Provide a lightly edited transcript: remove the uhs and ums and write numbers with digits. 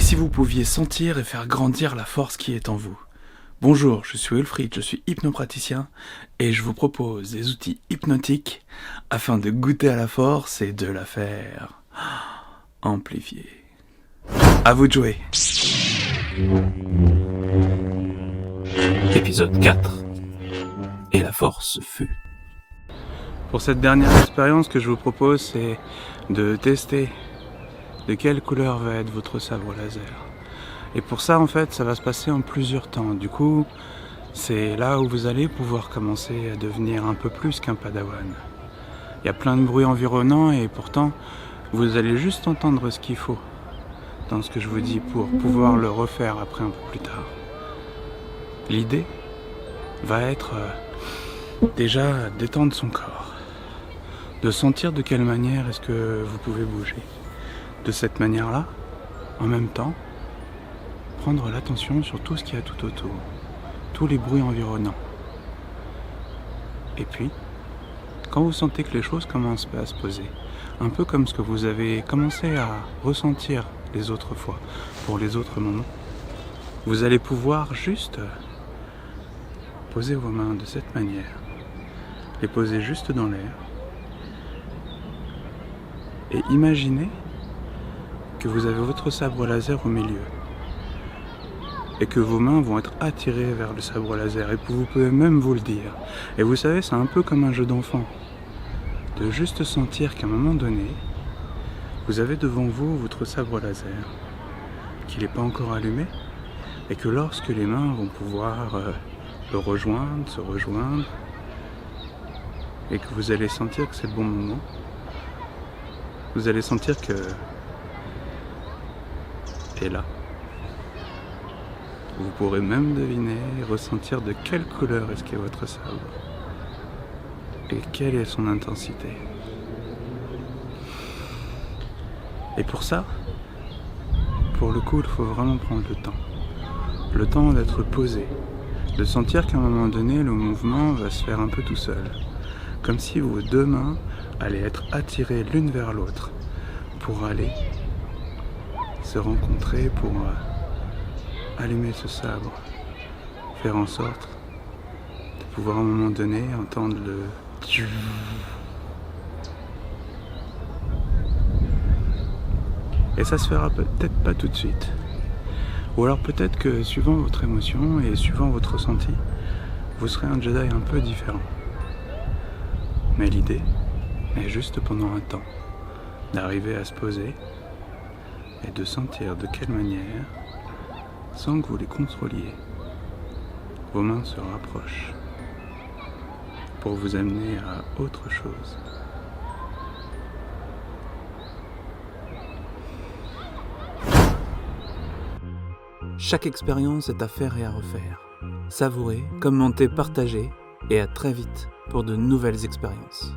si vous pouviez sentir et faire grandir la force qui est en vous? Bonjour, je suis Wilfried, je suis hypnopraticien et je vous propose des outils hypnotiques afin de goûter à la force et de la faire amplifier. À vous de jouer. Épisode 4. Et la force fut. Pour cette dernière expérience que je vous propose, c'est de tester de quelle couleur va être votre sabre laser. Et pour ça, en fait, ça va se passer en plusieurs temps. Du coup, c'est là où vous allez pouvoir commencer à devenir un peu plus qu'un padawan. Il y a plein de bruit environnant et pourtant, vous allez juste entendre ce qu'il faut dans ce que je vous dis pour pouvoir le refaire après un peu plus tard. L'idée va être déjà d'étendre son corps, de sentir de quelle manière est-ce que vous pouvez bouger. De cette manière-là, en même temps, prendre l'attention sur tout ce qu'il y a tout autour, tous les bruits environnants. Et puis, quand vous sentez que les choses commencent à se poser, un peu comme ce que vous avez commencé à ressentir les autres fois, pour les autres moments, vous allez pouvoir juste poser vos mains de cette manière, les poser juste dans l'air, et imaginez que vous avez votre sabre laser au milieu et que vos mains vont être attirées vers le sabre laser et vous pouvez même vous le dire. Et vous savez, c'est un peu comme un jeu d'enfant, de juste sentir qu'à un moment donné, vous avez devant vous votre sabre laser, qu'il n'est pas encore allumé, et que lorsque les mains vont pouvoir le rejoindre, se rejoindre, et que vous allez sentir que c'est le bon moment, vous allez sentir que et là, vous pourrez même deviner et ressentir de quelle couleur est-ce qu'est votre sabre et quelle est son intensité. Et pour ça, pour le coup, il faut vraiment prendre le temps d'être posé, de sentir qu'à un moment donné, le mouvement va se faire un peu tout seul, comme si vos deux mains allaient être attirées l'une vers l'autre pour aller se rencontrer, pour allumer ce sabre, faire en sorte de pouvoir à un moment donné entendre le et ça se fera peut-être pas tout de suite, ou alors peut-être que suivant votre émotion et suivant votre ressenti, vous serez un Jedi un peu différent, mais l'idée est juste pendant un temps d'arriver à se poser et de sentir de quelle manière, sans que vous les contrôliez, vos mains se rapprochent pour vous amener à autre chose. Chaque expérience est à faire et à refaire. Savourez, commentez, partagez et à très vite pour de nouvelles expériences.